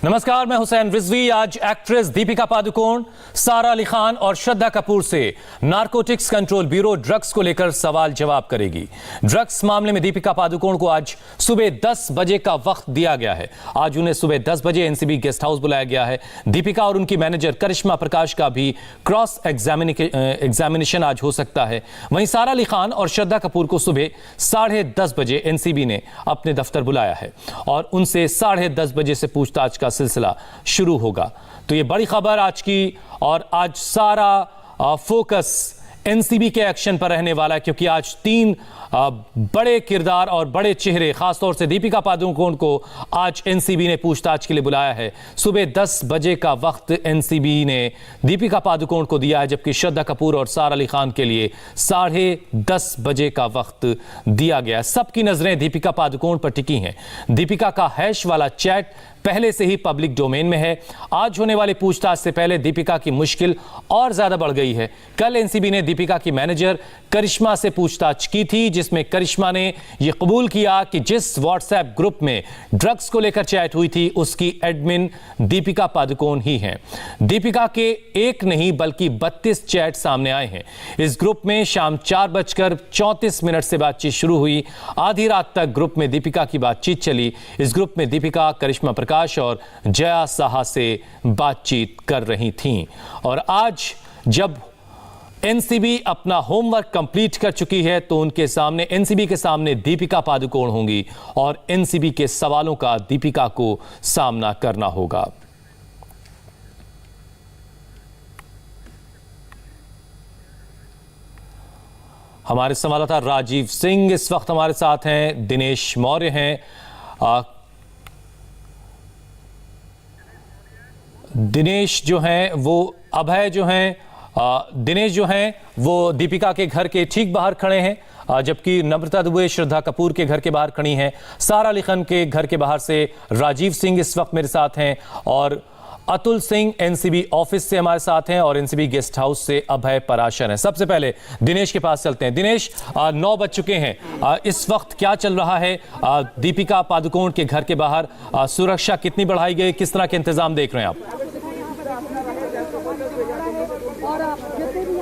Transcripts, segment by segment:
नमस्कार, मैं हुसैन रिजवी। आज एक्ट्रेस दीपिका पादुकोण, सारा अली खान और श्रद्धा कपूर से नारकोटिक्स कंट्रोल ब्यूरो ड्रग्स को लेकर सवाल जवाब करेगी। ड्रग्स मामले में दीपिका पादुकोण को आज सुबह 10 बजे का वक्त दिया गया है। आज उन्हें सुबह 10 बजे एनसीबी गेस्ट हाउस बुलाया गया है। दीपिका और उनकी मैनेजर करिश्मा प्रकाश का भी क्रॉस एग्जामिनेशन आज हो सकता है। वहीं सारा अली खान और श्रद्धा कपूर को सुबह 10:30 बजे एनसीबी ने अपने दफ्तर बुलाया है और उनसे 10:30 बजे से पूछताछ का सिलसिला शुरू होगा। तो ये बड़ी खबर आज की, और आज सारा फोकस एनसीबी के एक्शन पर रहने वाला है, क्योंकि आज 3 बड़े किरदार और बड़े चेहरे, खासतौर से दीपिका पादुकोण को आज एनसीबी ने पूछताछ के लिए बुलाया है। सुबह 10 बजे का वक्त एनसीबी ने दीपिका पादुकोण को दिया है, जबकि श्रद्धा कपूर और सारा अली खान के लिए 10:30 बजे का वक्त दिया गया है। सबकी नजरें दीपिका पादुकोण पर टिकी हैं। दीपिका का हैश वाला चैट पहले से ही पब्लिक डोमेन में है। आज होने वाली पूछताछ से पहले दीपिका की मुश्किल और ज्यादा बढ़ गई है। कल एनसीबी ने दीपिका की मैनेजर करिश्मा से पूछताछ की थी, जिसमें करिश्मा ने यह कबूल किया कि जिस व्हाट्सएप ग्रुप में ड्रग्स को लेकर चैट हुई थी, उसकी एडमिन दीपिका पादुकोण ही हैं। दीपिका के एक नहीं बल्कि 32 चैट सामने आए हैं। इस ग्रुप में शाम 4:34 से बातचीत शुरू हुई। आधी रात तक ग्रुप में दीपिका की बातचीत चली। इस ग्रुप में दीपिका, करिश्मा प्रकाश और जया साहा से बातचीत कर रही थीं। और आज जब एनसीबी अपना होमवर्क कंप्लीट कर चुकी है, तो उनके सामने, एनसीबी के सामने दीपिका पादुकोण होंगी और एनसीबी के सवालों का दीपिका को सामना करना होगा। हमारे संवाददाता राजीव सिंह इस वक्त हमारे साथ हैं, दिनेश मौर्य हैं। दिनेश जो हैं वो अभय जो हैं दिनेश जो हैं वो दीपिका के घर के ठीक बाहर खड़े हैं, जबकि नम्रता दुबे श्रद्धा कपूर के घर के बाहर खड़ी हैं। सारा अली खान के घर के बाहर से राजीव सिंह इस वक्त मेरे साथ हैं और अतुल सिंह एनसीबी ऑफिस से हमारे साथ हैं और एनसीबी गेस्ट हाउस से अभय पराशर हैं। सबसे पहले दिनेश के पास चलते हैं। दिनेश, 9 बज चुके हैं। इस वक्त क्या चल रहा है दीपिका पादुकोण के घर के बाहर? सुरक्षा कितनी बढ़ाई गई, किस तरह के इंतजाम देख रहे हैं आप?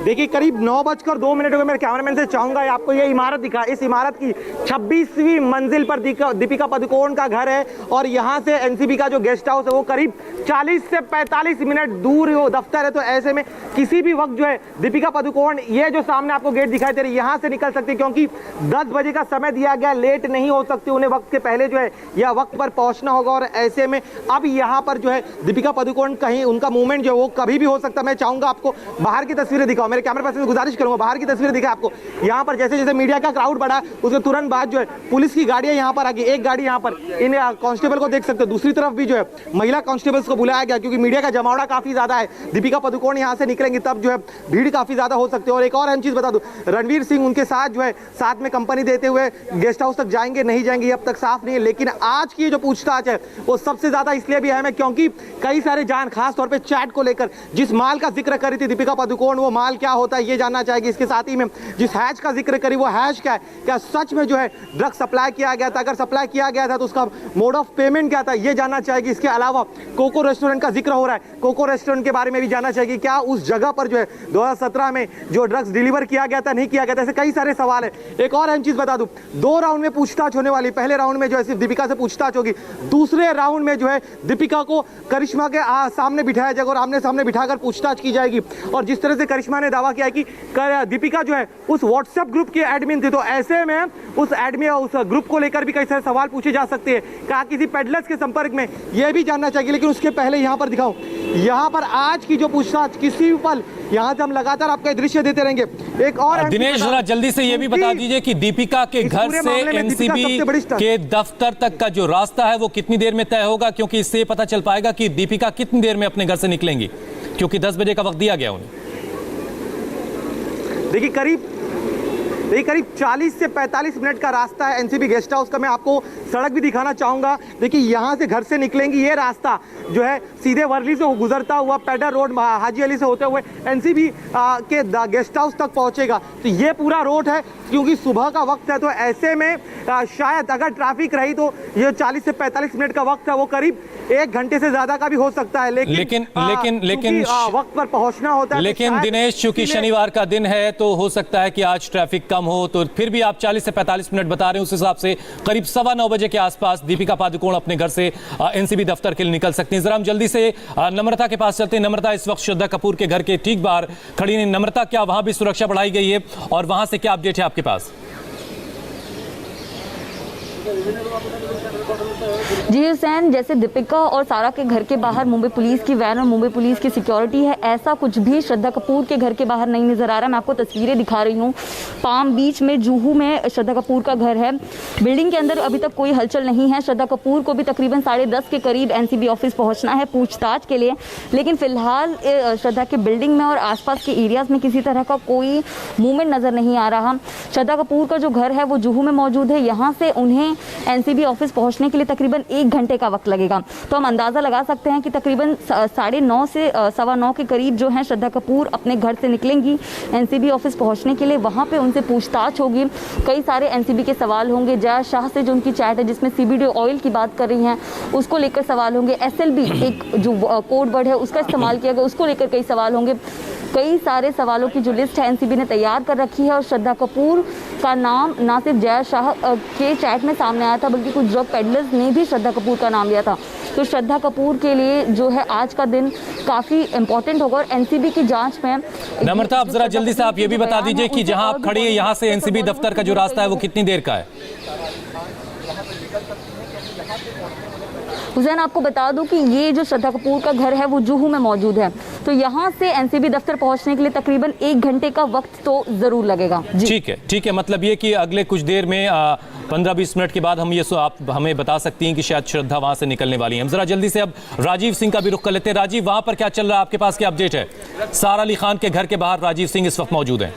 देखिए, करीब 9:02 हो गए। मेरे कैमरामैन से चाहूंगा आपको ये इमारत दिखा। इस इमारत की 26वीं मंजिल पर दीपिका पादुकोण का घर है और यहाँ से एनसीबी का जो गेस्ट हाउस है वो करीब 40 से 45 मिनट दूर वो दफ्तर है। तो ऐसे में किसी भी वक्त जो है दीपिका पादुकोण, ये जो सामने आपको गेट दिखाई दे रही है, यहाँ से निकल सकती है, क्योंकि 10 बजे का समय दिया गया, लेट नहीं हो सकती। उन्हें वक्त के पहले जो है या वक्त पर पहुंचना होगा। और ऐसे में अब यहाँ पर जो है दीपिका पादुकोण, कहीं उनका मूवमेंट जो है वो कभी भी हो सकता है। मैं चाहूंगा आपको बाहर की तस्वीरें दिखाओ। मेरे कैमरा पर्सन से गुजारिश करूंगा, बाहर की तस्वीरें दिखा आपको। यहाँ पर जैसे जैसे मीडिया का क्राउड बढ़ा, उसके तुरंत बाद जो है पुलिस की गाड़ियां यहाँ पर आ गई। एक गाड़ी यहाँ पर, इन कांस्टेबल को देख सकते हो, दूसरी तरफ भी जो है महिला कांस्टेबल्स को बुलाया गया, क्योंकि मीडिया का जमावड़ा काफी ज्यादा है। दीपिका पादुकोण यहाँ से निकलेंगी तब जो है भीड़ काफी ज्यादा हो सकती है। और एक और अहम चीज बता दूं, रणवीर सिंह उनके साथ जो है साथ में कंपनी देते हुए गेस्ट हाउस तक जाएंगे नहीं जाएंगे अब तक साफ नहीं है। लेकिन आज की जो पूछताछ है वो सबसे ज्यादा इसलिए भी अहम है क्योंकि कई सारे जान, खास तौर पर चैट को लेकर जिस माल का जिक्र करी थी दीपिका पादुकोण, वो माल क्या होता है ये जानना चाहेगी। इसके साथ ही में जिस हैश का जिक्र करी, वो हैश क्या है, क्या सच में जो है ड्रग सप्लाई किया गया था? अगर सप्लाई किया गया था तो उसका मोड ऑफ पेमेंट क्या था, ये जानना चाहेगी। इसके अलावा कोको रेस्टोरेंट का जिक्र हो रहा है, कोको रेस्टोरेंट के बारे में भी जानना चाहेगी। क्या उस जगह पर जो है 2017 में जो ड्रग्स डिलीवर किया गया था, नहीं किया गया था? ऐसे कई सारे सवाल है। एक और अहम चीज बता दूं, 2 राउंड में पूछताछ होने वाली। पहले राउंड में जो है सिर्फ दीपिका से पूछताछ होगी, दूसरे राउंड में जो है दीपिका को करिश्मा के सामने बिठाया जाएगा और आमने सामने बिठाकर पूछताछ की जाएगी। और जिस तरह से करिश्मा ने दावा किया कि दीपिका जो है उस व्हाट्सएप ग्रुप की एडमिन थी, तो ऐसे में उस एडमिन, उस ग्रुप को लेकर भी कई सारे सवाल पूछे जा सकते हैं। कहा किसी पेडलर्स के संपर्क में, यह भी जानना चाहिए। लेकिन उसके पहले यहाँ पर दिखाऊं, यहाँ पर आज की जो पूछताछ, किसी पल यहाँ से हम लगातार आपका दृश्य देते रहेंगे। एक और दिनेश, जरा जल्दी से ये भी बता दीजिए कि दीपिका के घर से एनसीबी के दफ्तर तक का जो रास्ता है वो कितनी देर में तय होगा, क्योंकि इससे पता चल पाएगा कि दीपिका कितनी देर में अपने घर से निकलेंगी, क्योंकि 10 बजे का वक्त दिया गया उन्हें। देखिए, करीब 40 से 45 मिनट का रास्ता है एनसीबी गेस्ट हाउस का। मैं आपको सड़क भी दिखाना चाहूंगा। देखिए, यहाँ से घर से निकलेंगी, ये रास्ता जो है सीधे वर्ली से गुजरता हुआ पेडर रोड हाजी अली से होते हुए एनसीबी के गेस्ट हाउस तक पहुंचेगा। तो ये पूरा रोड है, क्योंकि सुबह का वक्त है, तो ऐसे में शायद अगर ट्रैफिक रही तो ये 40 से 45 मिनट का वक्त है वो करीब 1 घंटे से ज्यादा का भी हो सकता है, लेकिन वक्त पर पहुंचना होता है। लेकिन दिनेश, चूंकि शनिवार का दिन है तो हो सकता है कि आज ट्रैफिक कम हो, तो फिर भी आप 40 से 45 मिनट बता रहे हैं, उस हिसाब से करीब 9:15 बजे के आसपास दीपिका पादुकोण अपने घर से एनसीबी दफ्तर के लिए निकल सकती हैं। जरा हम जल्दी से नम्रता के पास चलते हैं। नम्रता इस वक्त श्रद्धा कपूर के घर के ठीक बाहर खड़ी है। नम्रता, क्या वहां भी सुरक्षा बढ़ाई गई है और वहां से क्या अपडेट है आपके पास? जी हुसैन, जैसे दीपिका और सारा के घर के बाहर मुंबई पुलिस की वैन और मुंबई पुलिस की सिक्योरिटी है, ऐसा कुछ भी श्रद्धा कपूर के घर के बाहर नहीं नजर आ रहा। मैं आपको तस्वीरें दिखा रही हूँ। पाम बीच में जूहू में श्रद्धा कपूर का घर है। बिल्डिंग के अंदर अभी तक कोई हलचल नहीं है। श्रद्धा कपूर को भी तकरीबन 10:30 के करीब एनसीबी ऑफिस पहुंचना है पूछताछ के लिए, लेकिन फिलहाल श्रद्धा के बिल्डिंग में और आसपास के एरियाज में किसी तरह का कोई मूवमेंट नजर नहीं आ रहा। श्रद्धा कपूर का जो घर है वो जूहू में मौजूद है। यहाँ से उन्हें एनसीबी ऑफिस पहुंचने के लिए तकरीबन 1 घंटे का वक्त लगेगा। तो हम अंदाज़ा लगा सकते हैं कि तकरीबन 9:30 से 9:15 के करीब जो है श्रद्धा कपूर अपने घर से निकलेंगी एनसीबी ऑफिस पहुंचने के लिए। वहां पे उनसे पूछताछ होगी, कई सारे एनसीबी के सवाल होंगे। जया शाह से जो उनकी चैट है जिसमें सीबीडी ऑयल की बात कर रही हैं, उसको लेकर सवाल होंगे। एसएलबी एक जो कोड वर्ड है उसका इस्तेमाल किया गया, उसको लेकर कई सवाल होंगे। कई सारे सवालों की जो लिस्ट है एनसीबी ने तैयार कर रखी है और श्रद्धा कपूर का नाम ना सिर्फ जया शाह के चैट में सामने आया था बल्कि कुछ ड्रग पेडलर्स ने भी श्रद्धा कपूर का नाम लिया था। तो श्रद्धा कपूर के लिए जो है आज का दिन काफ़ी इंपॉर्टेंट होगा और एनसीबी की जांच में। नम्रता, आप जरा जल्दी से आप ये भी बता दीजिए कि जहां आप खड़ी है यहाँ से एनसीबी दफ्तर का जो रास्ता है वो कितनी देर का है? हुसैन, आपको बता दूं कि ये जो श्रद्धा कपूर का घर है वो जूहू में मौजूद है, तो यहाँ से एनसीबी दफ्तर पहुँचने के लिए तकरीबन 1 घंटे का वक्त तो ज़रूर लगेगा। ठीक है, मतलब ये कि अगले कुछ देर में 15-20 मिनट के बाद हम ये आप हमें बता सकती हैं कि शायद श्रद्धा वहाँ से निकलने वाली है। हम जरा जल्दी से अब राजीव सिंह का भी रुख कर लेते हैं। राजीव, वहाँ पर क्या चल रहा है, आपके पास क्या अपडेट है? सारा अली खान के घर के बाहर राजीव सिंह इस वक्त मौजूद हैं।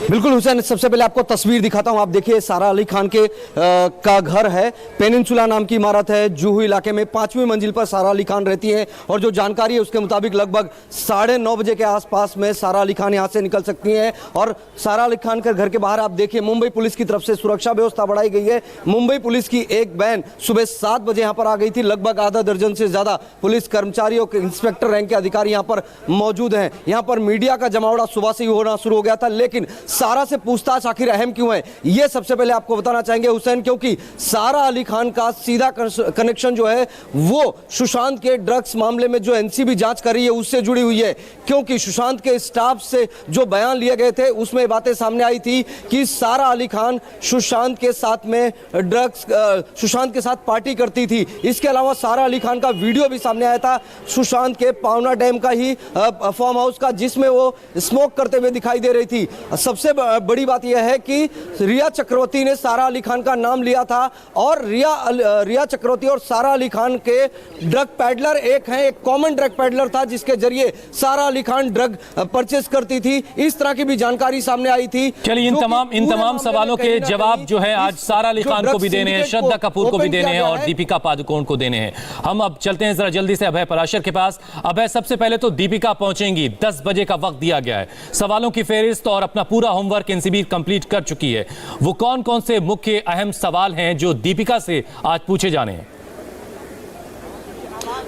बिल्कुल हुसैन, सबसे पहले आपको तस्वीर दिखाता हूं। आप देखिए, सारा अली खान के का घर है। पेनिनसुला नाम की इमारत है। जूहू इलाके में 5वीं मंजिल पर सारा अली खान रहती हैं और जो जानकारी है उसके मुताबिक लगभग 9:30 बजे के आसपास में सारा अली खान यहां से निकल सकती हैं। और सारा अली खान के घर के बाहर आप देखिए, मुंबई पुलिस की तरफ से सुरक्षा व्यवस्था बढ़ाई गई है। मुंबई पुलिस की एक वैन सुबह 7 बजे यहां पर आ गई थी। लगभग आधा दर्जन से ज्यादा पुलिस कर्मचारियों के इंस्पेक्टर रैंक के अधिकारी यहां पर मौजूद हैं। यहां पर मीडिया का जमावड़ा सुबह से ही होना शुरू हो गया था, लेकिन सारा से पूछताछ आखिर अहम क्यों है ये सबसे पहले आपको बताना चाहेंगे हुसैन, क्योंकि सारा अली खान का सीधा कनेक्शन जो है वो सुशांत के ड्रग्स मामले में जो एनसीबी जांच कर रही है उससे जुड़ी हुई है। क्योंकि सुशांत के स्टाफ से जो बयान लिए गए थे उसमें बातें सामने आई थी कि सारा अली खान सुशांत के साथ में सुशांत के साथ पार्टी करती थी। इसके अलावा सारा अली खान का वीडियो भी सामने आया था सुशांत के पावना डैम का ही फार्म हाउस का, जिसमें वो स्मोक करते हुए दिखाई दे रही थी। सबसे बड़ी बात यह है कि रिया चक्रवर्ती ने सारा अली खान का नाम लिया था और रिया चक्रवर्ती और सारा अली खान के ड्रग पैडलर एक कॉमन ड्रग पैडलर था जिसके जरिए सारा अली खान ड्रग परचेस करती थी। इस तरह की भी जानकारी सामने आई थी। चलिए, इन तमाम सवालों के जवाब जो है आज सारा अली खान को भी देने हैं, श्रद्धा कपूर को भी देने हैं और दीपिका पादुकोण को देने हैं। हम अब चलते हैं जरा जल्दी से अभय पराशर के पास। अभय, सबसे पहले तो दीपिका पहुंचेंगी, 10 बजे का वक्त दिया गया है। सवालों की फेहरिस्त और अपना पूरा होमवर्क एनसीबी कंप्लीट कर चुकी है। वो कौन कौन से मुख्य अहम सवाल हैं जो दीपिका से आज पूछे जाने हैं?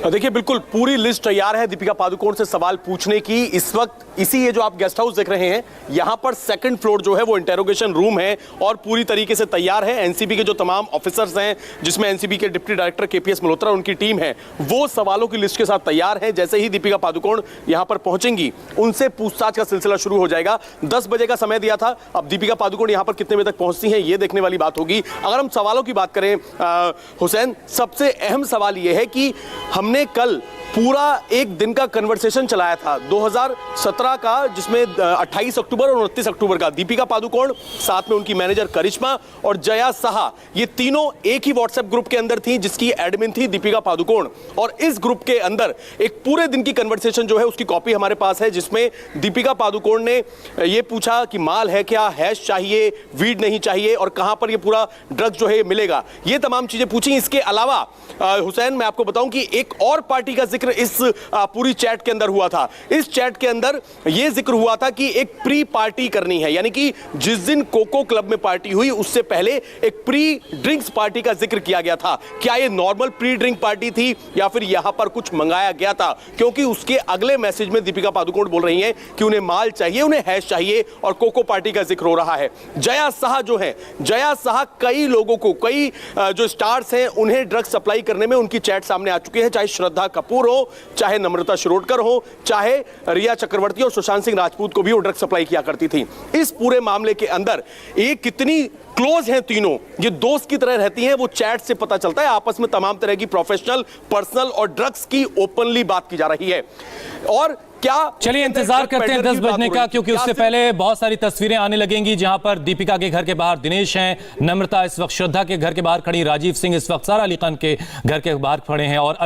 देखिए, बिल्कुल पूरी लिस्ट तैयार है दीपिका पादुकोण से सवाल पूछने की। इस वक्त इसी ये जो आप गेस्ट हाउस देख रहे हैं, यहां पर 2nd फ्लोर जो है वो इंटेरोगेशन रूम है और पूरी तरीके से तैयार है। एनसीबी के जो तमाम ऑफिसर्स हैं, जिसमें एनसीबी के डिप्टी डायरेक्टर केपीएस मल्होत्रा उनकी टीम है, वो सवालों की लिस्ट के साथ तैयार है। जैसे ही दीपिका पादुकोण यहां पर पहुंचेंगी, उनसे पूछताछ का सिलसिला शुरू हो जाएगा। 10 बजे का समय दिया था। अब दीपिका पादुकोण यहां पर कितने बजे तक पहुंचती हैं, ये देखने वाली बात होगी। अगर हम सवालों की बात करें हुसैन, सबसे अहम सवाल यह है कि हमने कल पूरा एक दिन का कन्वर्सेशन चलाया था 2017 का, जिसमें 28 अक्टूबर और 29 अक्टूबर का दीपिका पादुकोण, साथ में उनकी मैनेजर करिश्मा और जया साहा, ये तीनों एक ही व्हाट्सएप ग्रुप के अंदर थी जिसकी एडमिन थी दीपिका पादुकोण। और इस ग्रुप के अंदर एक पूरे दिन की कन्वर्सेशन जो है उसकी कॉपी हमारे पास है, जिसमें दीपिका पादुकोण ने ये पूछा कि माल है क्या, हैश चाहिए, वीड नहीं चाहिए और कहां पर ये पूरा ड्रग जो है मिलेगा, ये तमाम चीजें पूछी। इसके अलावा हुसैन, मैं आपको बताऊं कि एक और पार्टी का जिक्र इस पूरी चैट के अंदर हुआ था। इस चैट के अंदर यह जिक्र हुआ था कि एक प्री पार्टी करनी है, यानी कि जिस दिन कोको क्लब में पार्टी हुई उससे पहले एक प्री ड्रिंक्स पार्टी का जिक्र किया गया था। क्या यह नॉर्मल प्री ड्रिंक पार्टी थी या फिर यहां पर कुछ मंगाया गया था? क्योंकि उसके अगले मैसेज में दीपिका पादुकोण बोल रही हैं कि उन्हें माल चाहिए, उन्हें हैश चाहिए और कोको पार्टी का जिक्र हो रहा है। जया शाह जो है, जया शाह कई लोगों को, कई जो स्टार्स हैं उन्हें ड्रग्स सप्लाई करने में उनकी चैट सामने आ चुकी है, चाहे श्रद्धा कपूर हो, चाहे नम्रता शिरोडकर हो, चाहे रिया चक्रवर्ती और सुशांत सिंह राजपूत को भी वो ड्रग्स सप्लाई किया करती थी। इस पूरे मामले के अंदर ये कितनी क्लोज हैं तीनों, ये दोस्त की तरह रहती हैं, वो चैट से पता चलता है। आपस में तमाम तरह की प्रोफेशनल, पर्सनल और ड्रग्स की ओपनली बात की जा रही है। और क्या, चलिए इंतजार करते हैं 10 बजने का, क्योंकि उससे पहले बहुत सारी तस्वीरें आने लगेंगी जहां पर दीपिका के घर के बाहर दिनेश हैं, नम्रता इस वक्त श्रद्धा के घर के बाहर खड़ी, राजीव सिंह इस वक्त सारा अली खान के घर के बाहर खड़े हैं और